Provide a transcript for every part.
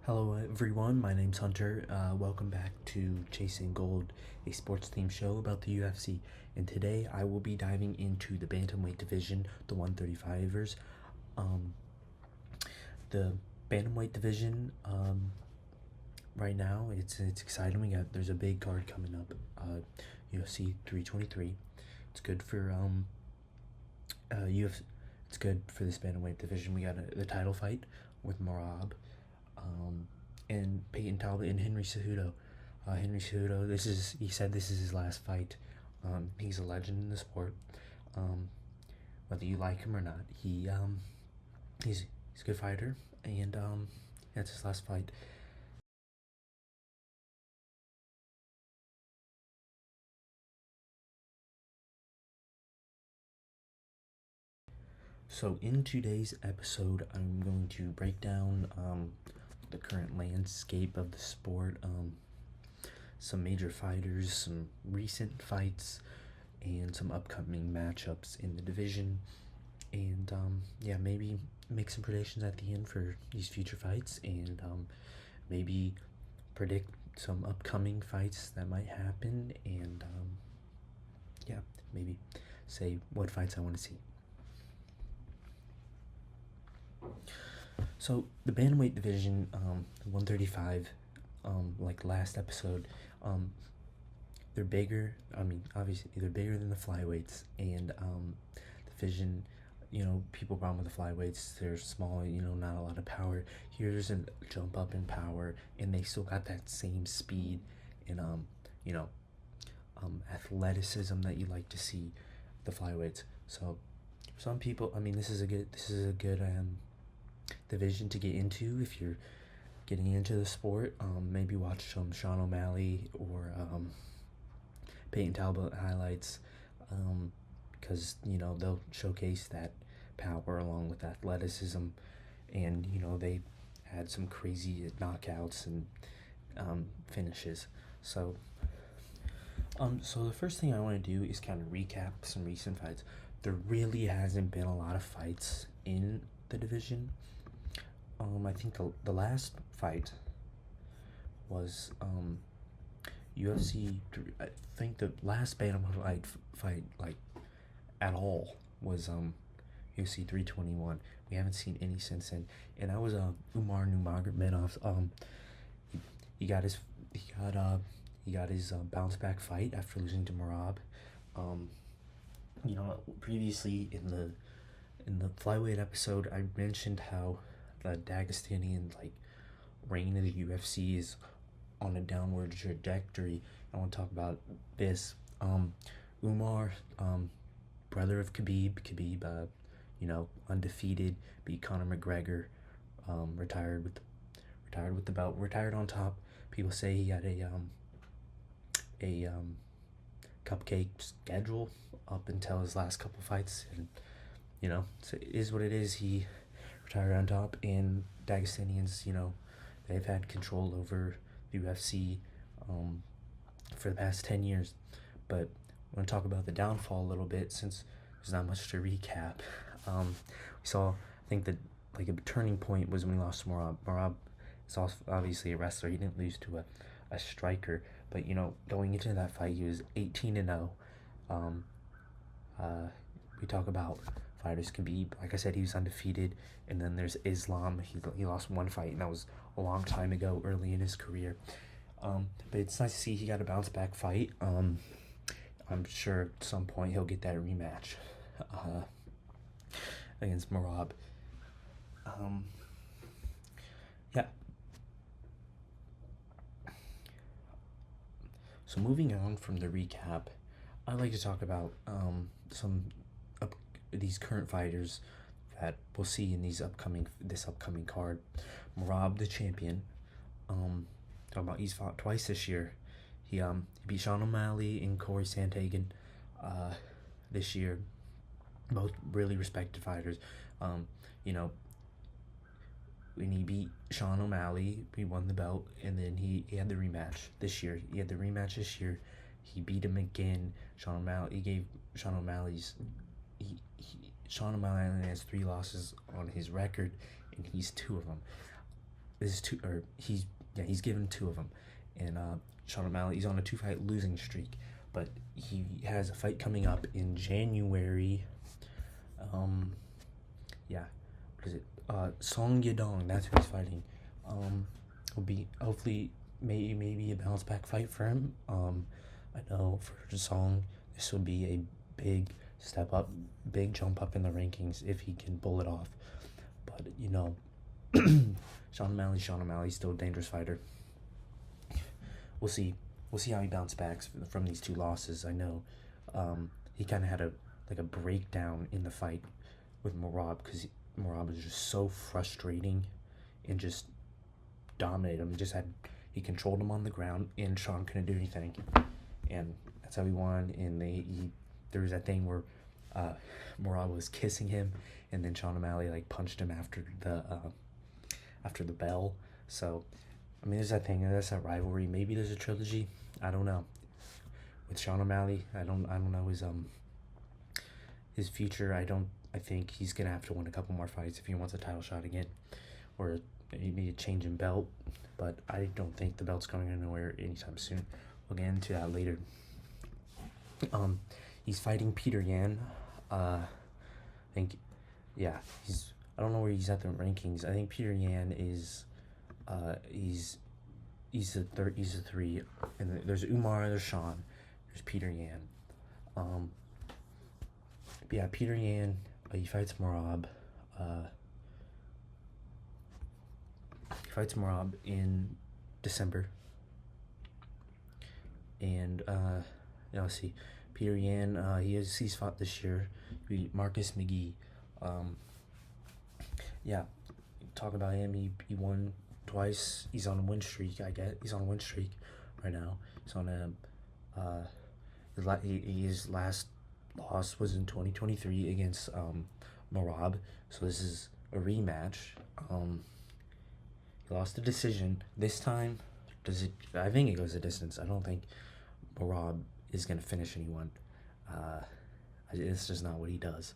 Hello everyone, my name's Hunter. Welcome back to Chasing Gold, a sports themed show about the UFC. And today I will be diving into the Bantamweight division, the 135ers. Um, the Bantamweight division, right now, it's exciting. There's a big card coming up, UFC 323. It's good for, UFC, it's good for this Bantamweight division. We got the title fight with Marab, and Peyton Talbot and Henry Cejudo. Henry Cejudo, he said this is his last fight. He's a legend in the sport. Whether you like him or not, he's a good fighter, and that's his last fight. So in today's episode, I'm going to break down the current landscape of the sport, some major fighters, some recent fights, and some upcoming matchups in the division. And yeah, maybe make some predictions at the end for these future fights, and maybe predict some upcoming fights that might happen, and yeah, maybe say what fights I want to see. So the bantamweight division, 135, like last episode, they're bigger. I mean, obviously they're bigger than the flyweights, and the division. People problem with the flyweights. They're small. Not a lot of power. Here's a jump up in power, and they still got that same speed and athleticism that you like to see the flyweights. So some people, I mean, this is a good division to get into if you're getting into the sport. Maybe watch some Sean O'Malley or Peyton Talbot highlights, because they'll showcase that power along with athleticism, and they had some crazy knockouts and finishes. So the first thing I want to do is kind of recap some recent fights. There really hasn't been a lot of fights in the division. I think the last fight was UFC. I think the last bantamweight fight like at all was UFC 321. We haven't seen any since then, and that was Umar Nurmagomedov. He got his bounce back fight after losing to Marab. Previously in the flyweight episode, I mentioned how the Dagestanian reign of the UFC is on a downward trajectory. I want to talk about this. Umar, brother of Khabib, undefeated, beat Conor McGregor, retired with the belt, retired on top. People say he had a cupcake schedule up until his last couple fights, and so it is what it is. He retired on top, and Dagestanians, they've had control over the UFC for the past 10 years. But I want to talk about the downfall a little bit, since there's not much to recap. We saw, I think that a turning point was when we lost to Marab. Marab is also obviously a wrestler. He didn't lose to a striker, but going into that fight, he was 18-0. We talk about fighters can be, like I said, he was undefeated, and then there's Islam. He lost one fight, and that was a long time ago, early in his career. But it's nice to see he got a bounce back fight. I'm sure at some point he'll get that rematch against Marab. Yeah. So moving on from the recap, I'd like to talk about some these current fighters that we'll see in this upcoming card. Marab, the champion. Talking about, he's fought twice this year. He beat Sean O'Malley and Corey Sandhagen this year. Both really respected fighters. When he beat Sean O'Malley, he won the belt, and then he had the rematch this year. He beat him again. Sean O'Malley has 3 losses on his record, and he's 2 of them. this is two, or he's given two of them, and Sean O'Malley, he's on a 2-fight losing streak, but he has a fight coming up in January. Yeah, what is it? Song Yadong, that's who he's fighting. Will be hopefully maybe a bounce back fight for him. I know for Song, this would be a big step up, big jump up in the rankings if he can pull it off. But you know, Sean O'Malley's still a dangerous fighter. We'll see how he bounces back from these two losses. I know he kind of had a breakdown in the fight with Merab, because Merab was just so frustrating and just dominated him. He controlled him on the ground, and Sean couldn't do anything, and that's how he won. And there was that thing where Merab was kissing him, and then Sean O'Malley like punched him after the bell. So I mean, there's that thing, there's that rivalry. Maybe there's a trilogy. I don't know. With Sean O'Malley, I don't know his future. I think he's gonna have to win a couple more fights if he wants a title shot again, or maybe a change in belt. But I don't think the belt's going anywhere anytime soon. We'll get into that later. He's fighting Peter Yan. I don't know where he's at the rankings. I think Peter Yan is, he's a 3, and there's Umar, there's Sean, there's Peter Yan. Peter Yan, he fights Merab. He fights Merab in December. And let's see, Peter Yan, he's fought this year. He beat Marcus McGee. Talk about him. He won twice. He's on a win streak. He's on a win streak right now. He's on his last loss was in 2023 against Merab. So this is a rematch. He lost the decision. This time, I think it goes the distance. I don't think Merab is gonna finish anyone. It's just not what he does.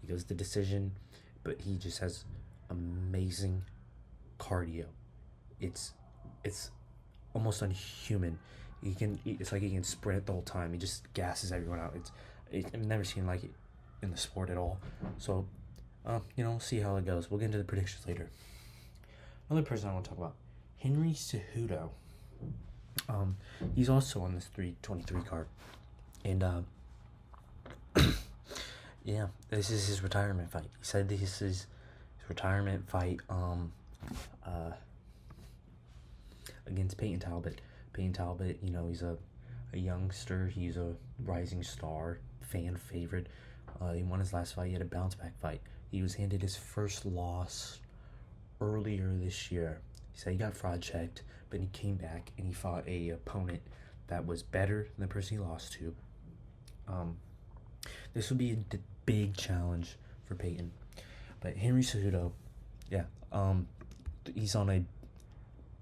He goes the decision, but he just has amazing cardio. It's almost unhuman. It's like he can sprint the whole time. He just gasses everyone out. I've never seen like it in the sport at all. So, we'll see how it goes. We'll get into the predictions later. Another person I want to talk about, Henry Cejudo. He's also on this 323 card, and this is his retirement fight. He said this is his retirement fight against Peyton Talbot. Peyton Talbot, he's a youngster. He's a rising star, fan favorite. He won his last fight. He had a bounce back fight. He was handed his first loss earlier this year. He said he got fraud checked, but he came back and he fought a opponent that was better than the person he lost to. This would be a big challenge for Peyton. But Henry Cejudo, he's on a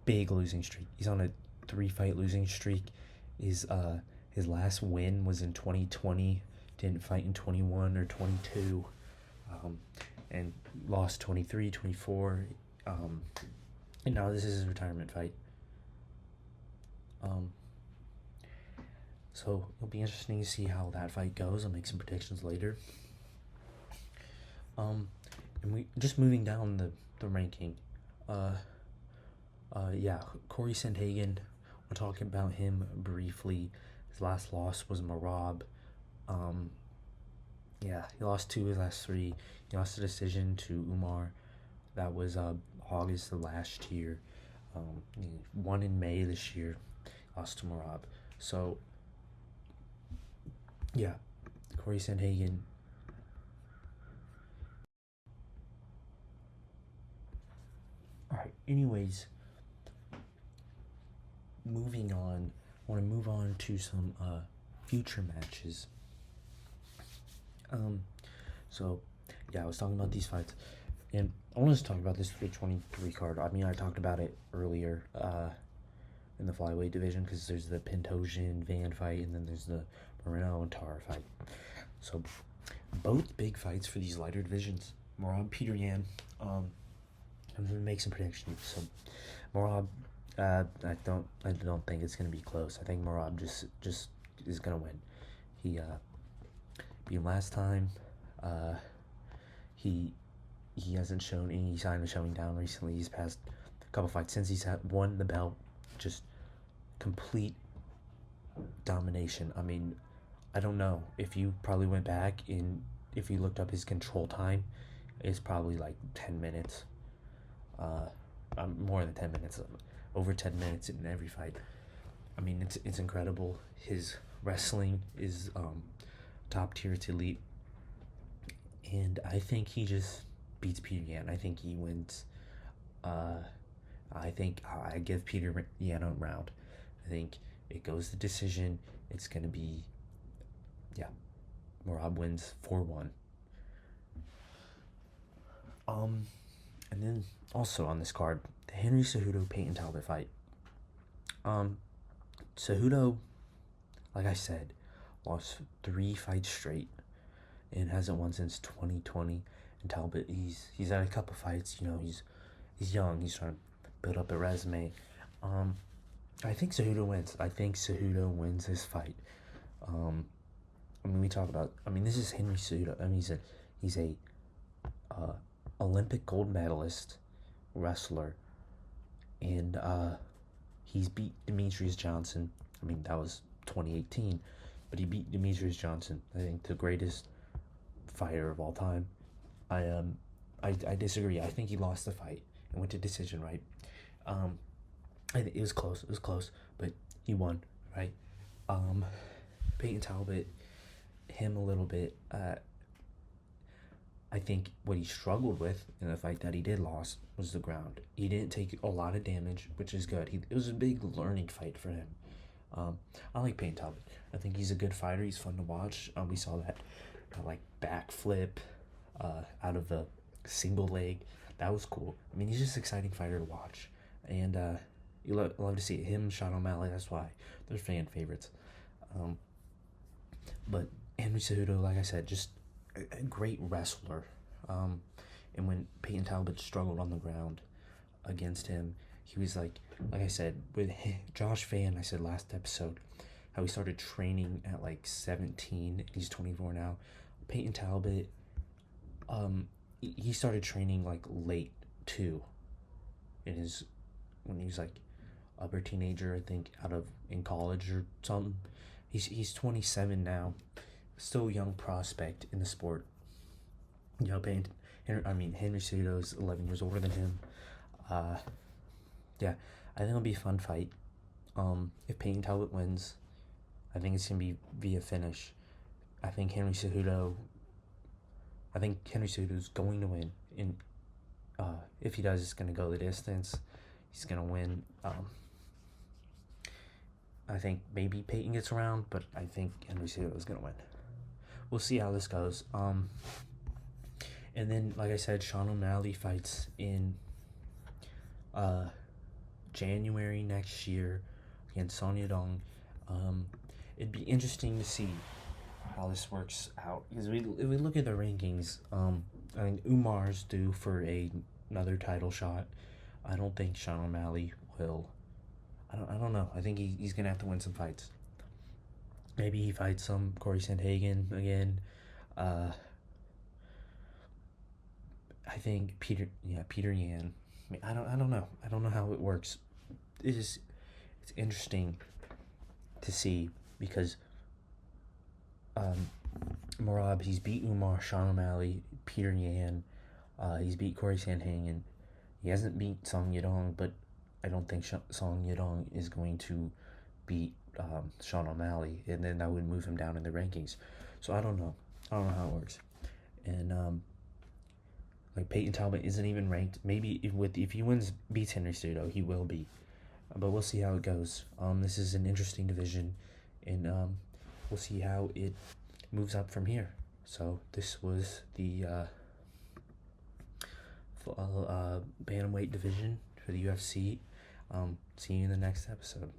big losing streak. He's on a 3-fight losing streak. His last win was in 2020. Didn't fight in 21 or 22. And lost 23, 24. And now this is his retirement fight. So it'll be interesting to see how that fight goes. I'll make some predictions later. And we just moving down the ranking. Corey Sandhagen. We'll talk about him briefly. His last loss was Merab. He lost 2 of his last 3. He lost a decision to Umar. That was August of last year. He won in May this year. Lost to Merab. So, Corey Sandhagen. Alright, anyways, moving on. I want to move on to some future matches. I was talking about these fights, and I want to talk about this 323 card. I mean, I talked about it earlier in the flyweight division, because there's the Pentosian Van fight, and then there's the Moreno and Tara fight. So, both big fights for these lighter divisions. Merab Peter Yan. I'm gonna make some predictions. So, Morab, I don't think it's gonna be close. I think Morab just is gonna win. He beat him last time. He he hasn't shown any sign of showing down recently. He's passed a couple fights since he's won the belt. Just complete domination. I mean, I don't know if you probably went back if you looked up his control time, it's probably like 10 minutes. More than 10 minutes, over 10 minutes in every fight. I mean, it's incredible. His wrestling is top tier, it's elite, and I think he just beats Peter Yan. I think he wins. I think I give Peter Yan a round. I think it goes to decision. It's gonna be, yeah, Merab wins 4-1. And then also on this card, the Henry Cejudo Peyton Talbot fight. Cejudo, like I said, lost 3 fights straight and hasn't won since 2020. And Talbot, he's had a couple fights. You know, he's young. He's trying to build up a resume. I think Cejudo wins. I think Cejudo wins this fight. I mean, we talk about. I mean, this is Henry Cejudo. I mean, he's a Olympic gold medalist wrestler, and he's beat Demetrius Johnson. I mean, that was 2018, but he beat Demetrius Johnson. I think the greatest fighter of all time. I disagree. I think he lost the fight and went to decision. Right. I think it was close. It was close, but he won. Right. Peyton Talbot, him a little bit. I think what he struggled with in the fight that he did lose was the ground. He didn't take a lot of damage, which is good. It was a big learning fight for him. I like Peyton Talbot. I think he's a good fighter. He's fun to watch. We saw that like backflip out of the single leg. That was cool. I mean, he's just an exciting fighter to watch. And you love to see it. Him, Sean O'Malley, that's why they're fan favorites. But Henry Cejudo, like I said, just a great wrestler. And when Peyton Talbot struggled on the ground against him, he was like I said, with Josh Fan, I said last episode, how he started training at like 17. He's 24 now. Peyton Talbot, he started training like late too. When he was like upper teenager, I think, in college or something. He's 27 now, still a young prospect in the sport. You know, Henry Cejudo is 11 years older than him. Yeah, I think it'll be a fun fight. If Peyton Talbot wins, I think it's gonna be via finish. I think Henry Cejudo is going to win. And if he does, it's gonna go the distance. He's gonna win. I think maybe Peyton gets around, but I think Henry Cejudo is gonna win. We'll see how this goes. And then, like I said, Sean O'Malley fights in January next year against Song Yadong. It'd be interesting to see how this works out, because if we look at the rankings, I think Umar's due for another title shot. I don't think Sean O'Malley will. I don't know. I think he's gonna have to win some fights. Maybe he fights some Corey Sandhagen again. I think Peter Yan. I mean, I don't know. I don't know how it works. It's interesting to see, because Merab, he's beat Umar, Sean O'Malley, Peter Yan. He's beat Corey Sandhagen. He hasn't beat Song Yadong, but I don't think Song Yadong is going to beat Sean O'Malley, and then that would move him down in the rankings. So I don't know. I don't know how it works. And like Peyton Talbot isn't even ranked. Maybe if he beats Henry Cejudo, he will be. But we'll see how it goes. This is an interesting division, and we'll see how it moves up from here. So this was the Bantamweight division for the UFC. See you in the next episode.